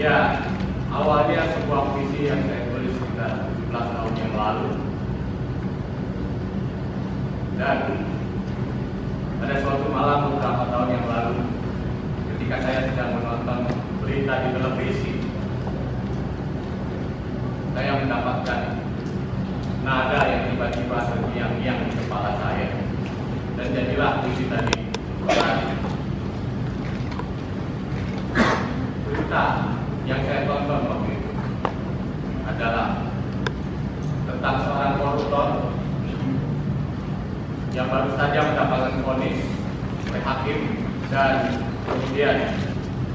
Ya, awalnya sebuah puisi yang saya tulis sekitar 17 tahun yang lalu. Dan pada suatu malam beberapa tahun yang lalu, ketika saya sedang menonton berita di televisi, saya mendapatkan nada yang tiba-tiba terngiang-ngiang di kepala saya. Dan jadilah puisi tadi. Berita yang saya tonton waktu itu adalah tentang seorang koruptor yang baru saja mendapatkan vonis oleh hakim, dan kemudian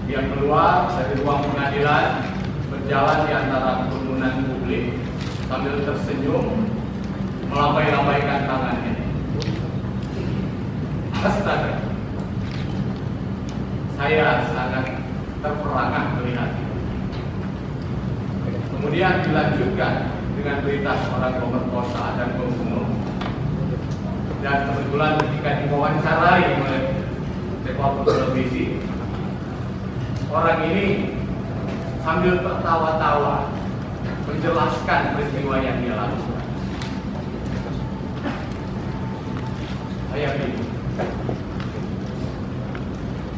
dia keluar dari ruang pengadilan, berjalan di antara kerumunan publik sambil tersenyum, melambai-lambaikan tangannya. Astaga, saya sangat terperangah melihat itu. Kemudian dilanjutkan dengan berita seorang pemerkosa dan pembunuh. Dan kebetulan ketika diwawancarai oleh reporter televisi, orang ini sambil tertawa-tawa menjelaskan peristiwa yang dia lakukan. Saya bingung.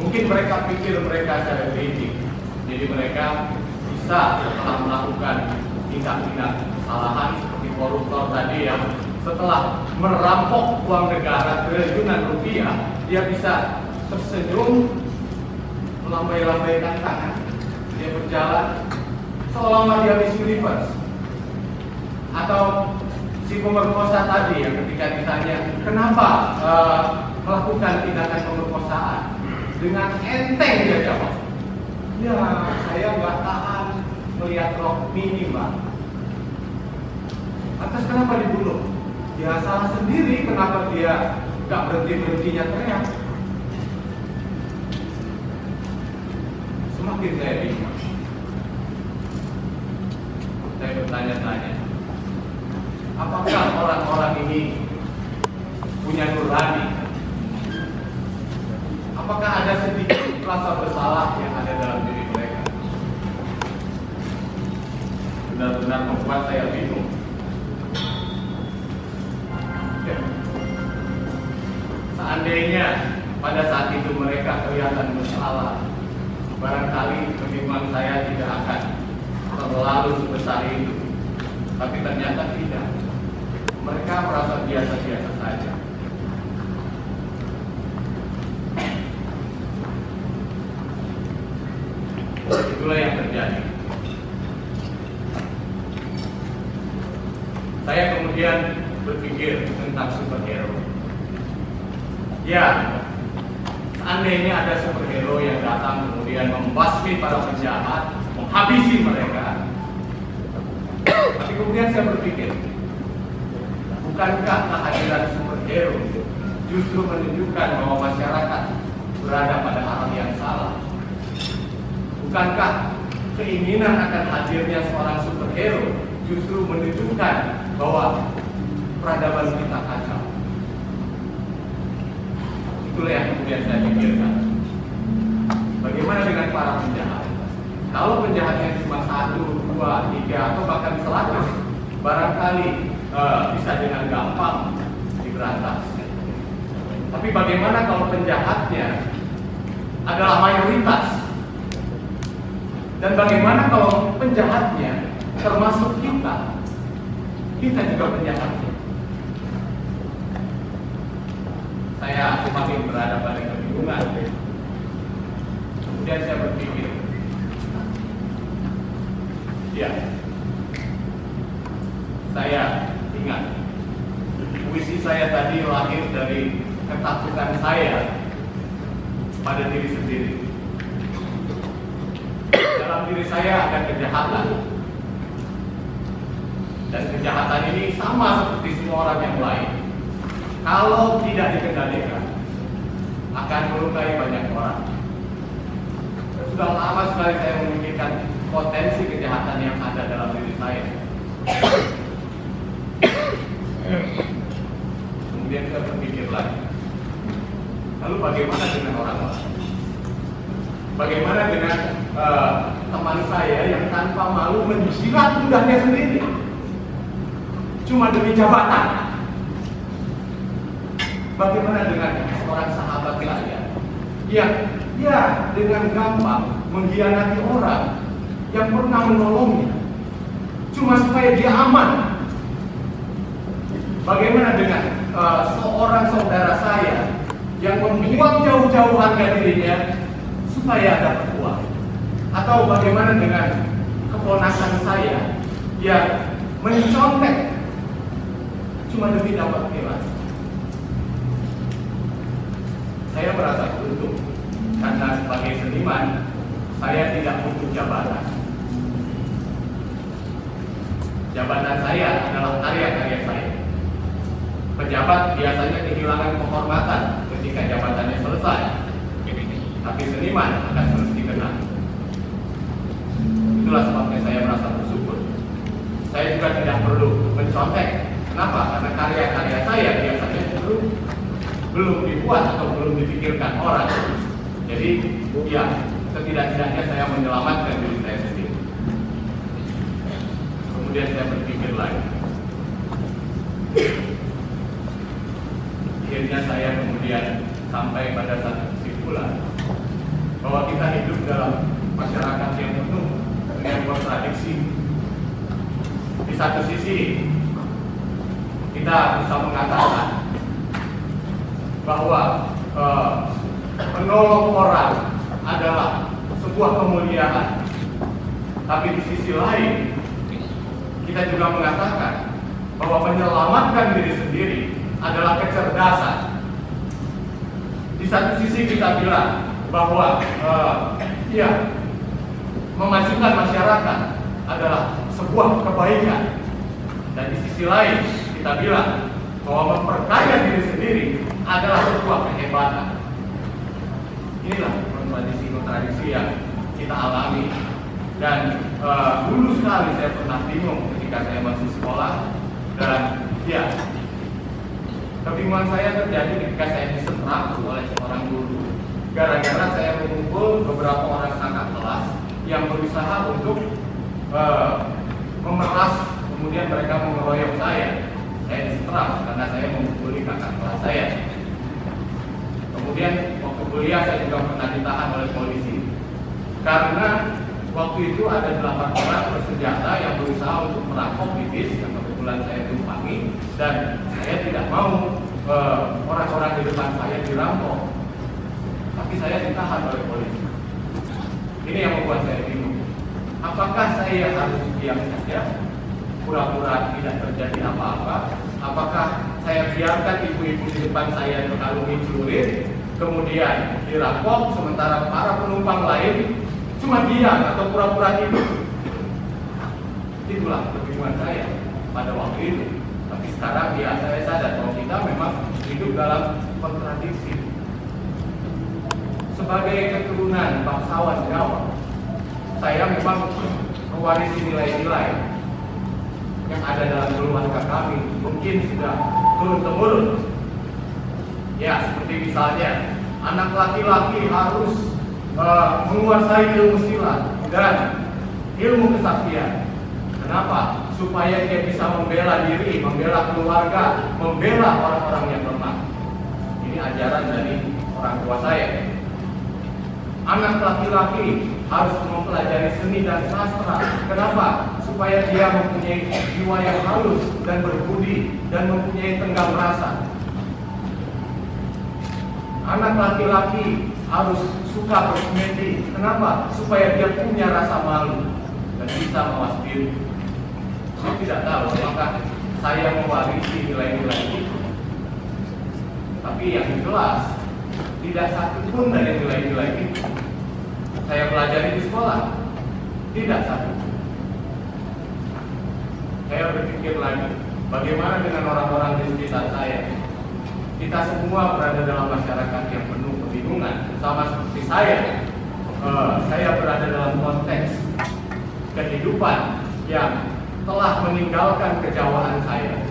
Mungkin mereka pikir mereka selebriti, jadi mereka bisa setelah melakukan tindak-tindak kesalahan seperti koruptor tadi yang setelah merampok uang negara triliunan rupiah, dia bisa tersenyum, melambai-lambaikan tangan, dia berjalan seolah-olah dia Miss Universe. Atau si pemerkosa tadi yang ketika ditanya kenapa melakukan tindakan pemerkosaan, dengan enteng dia jawab, ya saya nggak tahan melihat rok mini mbak. Atas kenapa dibunuh? Ya salah sendiri, kenapa dia nggak berhenti-berhentinya teriak. Semakin saya bingung, saya bertanya-tanya, apakah orang-orang ini punya nurani? Apakah ada sedikit rasa bersalah yang ada dalam diri mereka? Benar-benar membuat saya bingung. Ya. Seandainya pada saat itu mereka kelihatan bersalah, barangkali pertimbangan saya tidak akan terlalu sebesar itu. Tapi ternyata tidak. Mereka merasa biasa-biasa saja. Itulah yang terjadi. Saya kemudian berpikir tentang superhero. Ya, seandainya ada superhero yang datang kemudian membasmi para penjahat, menghabisi mereka. Tapi kemudian saya berpikir, bukankah kehadiran superhero justru menunjukkan bahwa masyarakat berada pada arah yang salah? Bukankah keinginan akan hadirnya seorang superhero justru menunjukkan bahwa peradaban kita kacau? Itulah yang kemudian saya pikirkan. Bagaimana dengan para penjahat? Kalau penjahatnya cuma 1, 2, 3, atau bahkan 100, barangkali bisa dengan gampang diberantas. Tapi bagaimana kalau penjahatnya adalah mayoritas? Dan bagaimana kalau penjahatnya termasuk kita? Kita juga penjahatnya. Saya semakin berada pada kebingungan. Kemudian saya berpikir, ya, saya ingat puisi saya tadi lahir dari ketakutan saya pada diri sendiri. Dalam diri saya ada kejahatan, dan kejahatan ini sama seperti semua orang yang lain. Kalau tidak dikendalikan, akan melukai banyak orang. Sudah lama sekali saya memikirkan potensi kejahatan yang ada dalam diri saya. Kemudian saya berpikir lagi, lalu bagaimana dengan orang lain? Bagaimana dengan teman saya yang tanpa malu menjilat ludahnya sendiri cuma demi jabatan. Bagaimana dengan seorang sahabat saya yang dengan gampang mengkhianati orang yang pernah menolongnya cuma supaya dia aman? Bagaimana dengan seorang saudara saya yang membuang jauh-jauh harga dirinya supaya dapat uang? Atau bagaimana dengan keponakan saya yang mencontek cuma demi dapat nilai? Saya merasa beruntung karena sebagai seniman saya tidak butuh jabatan. Jabatan saya adalah karya-karya saya. Pejabat biasanya kehilangan kehormatan ketika jabatannya selesai, tapi seniman akan terus dikenang. Itulah sebabnya saya merasa bersyukur. Saya juga tidak perlu mencontek. Kenapa? Karena karya-karya saya biasanya belum dibuat atau belum dipikirkan orang. Jadi ya, setidak-tidaknya saya menyelamatkan diri saya sendiri. Kemudian saya berpikir lagi. Akhirnya saya kemudian sampai pada satu kesimpulan bahwa kita hidup dalam masyarakat yang penuh dengan kontradiksi. Di satu sisi kita bisa mengatakan bahwa menolong orang adalah sebuah kemuliaan, tapi di sisi lain kita juga mengatakan bahwa menyelamatkan diri sendiri adalah kecerdasan. Di satu sisi kita bilang bahwa memajukan masyarakat adalah sebuah kebaikan, dan di sisi lain kita bilang bahwa memperkaya diri sendiri adalah sebuah kehebatan. Inilah kontradiksi yang kita alami. Dan dulu sekali saya pernah bingung ketika saya masih sekolah, dan kebingungan saya terjadi ketika saya disetrap oleh seorang guru gara-gara saya mengumpul beberapa orang kakak kelas yang berusaha untuk memeras, kemudian mereka mengeroyok saya. Saya disetrap karena saya memukuli kakak kelas saya. Kemudian waktu kuliah saya juga pernah ditahan oleh polisi karena waktu itu ada 8 orang bersenjata yang berusaha untuk merampok bis yang kebetulan saya tumpangi, dan saya tidak mau orang-orang di depan saya dirampok, tapi saya ditahan oleh polisi. Ini yang membuat saya bingung. Apakah saya harus diam saja, pura-pura tidak terjadi apa-apa? Apakah saya biarkan ibu-ibu di depan saya dikalungi celurit, kemudian dirampok, sementara para penumpang lain cuma diam atau pura-pura tidur? Itulah kebingungan saya pada waktu itu. Tapi sekarang saya sadar bahwa kita memang hidup dalam kontradiksi. Sebagai keturunan bangsawan Jawa, saya memang mewarisi nilai-nilai yang ada dalam keluarga kami, mungkin sudah turun-temurun. Ya, seperti misalnya anak laki-laki harus menguasai ilmu silat dan ilmu kesaktian. Kenapa? Supaya dia bisa membela diri, membela keluarga, membela orang-orang yang lemah. Ini ajaran dari orang tua saya. Anak laki-laki harus mempelajari seni dan sastra. Kenapa? Supaya dia mempunyai jiwa yang halus dan berbudi dan mempunyai tenggang rasa. Anak laki-laki harus suka bersemedi. Kenapa? Supaya dia punya rasa malu dan bisa mawas diri. Saya tidak tahu apakah saya mewarisi nilai-nilai itu, tapi yang jelas tidak satu pun dari nilai-nilai itu saya pelajari di sekolah. Tidak satu. Saya berpikir lagi, bagaimana dengan orang-orang di sekitar saya? Kita semua berada dalam masyarakat yang penuh kebingungan, sama seperti saya. Saya berada dalam konteks kehidupan yang telah meninggalkan kejawaan saya.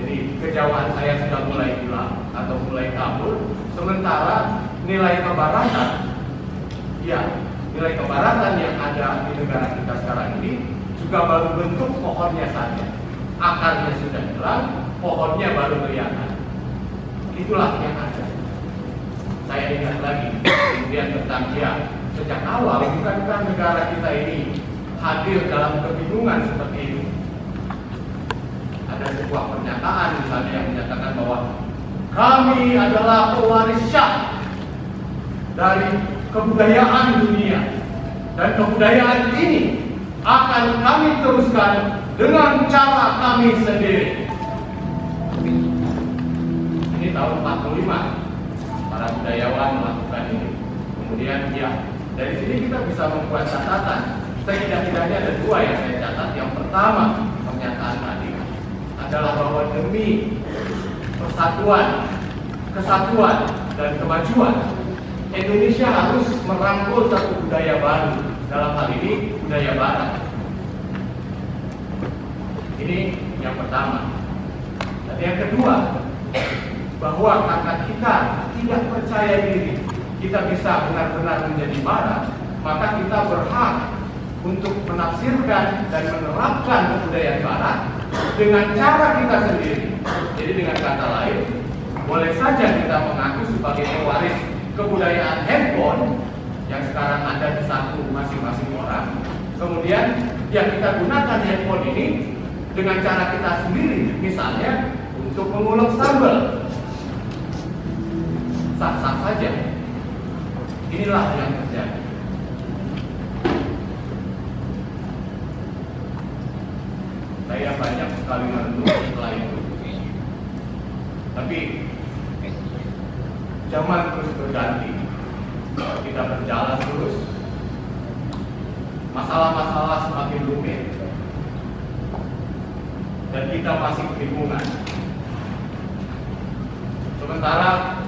Jadi kejawaan saya sudah mulai hilang atau mulai kabur, sementara nilai kebaratan nilai kebaratan yang ada di negara kita sekarang ini juga baru bentuk pohonnya saja. Akarnya sudah hilang, pohonnya baru kelihatan. Itulah yang ada. Saya ingat lagi kemudian tentang sejak awal bukankah negara kita ini hadir dalam kebingungan seperti ini. Ada sebuah pernyataan misalnya yang menyatakan bahwa kami adalah pewaris syah dari kebudayaan dunia, dan kebudayaan ini akan kami teruskan dengan cara kami sendiri. Ini tahun 45 para budayawan melakukan ini. Kemudian dari sini kita bisa membuat catatan. Setidak-tidaknya ada dua yang saya catat. Yang pertama, pernyataan tadi adalah bahwa demi persatuan, kesatuan, dan kemajuan, Indonesia harus merangkul satu budaya baru, dalam hal ini budaya barat. Ini yang pertama. Dan yang kedua, bahwa karena kita tidak percaya diri kita bisa benar-benar menjadi barat, maka kita berhak untuk menafsirkan dan menerapkan kebudayaan barat dengan cara kita sendiri. Jadi dengan kata lain, boleh saja kita mengaku sebagai pewaris kebudayaan handphone yang sekarang ada di saku masing-masing orang. Kemudian yang kita gunakan handphone ini dengan cara kita sendiri, misalnya untuk mengulek sambal. Sah-sah saja. Inilah yang terjadi. Saya banyak sekali merenung setelah itu. Tapi zaman terus berganti. Kita berjalan terus. Masalah-masalah semakin rumit. Dan kita masih kebingungan. Sementara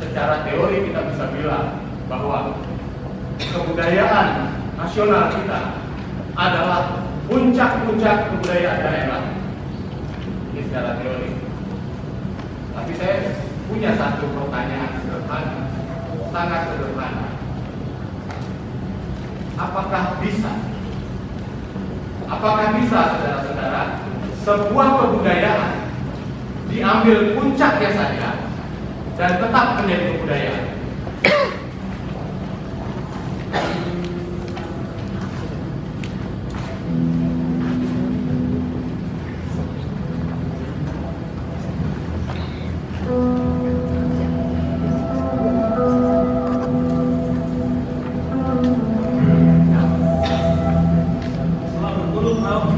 secara teori kita bisa bilang bahwa kebudayaan nasional kita adalah puncak-puncak kebudayaan daerah. Ini secara teori. Tapi saya punya satu pertanyaan sederhana, sangat sederhana. Apakah bisa? Apakah bisa, saudara-saudara, sebuah kebudayaan diambil puncaknya saja dan tetap menjadi kebudayaan? Selama 20 tahun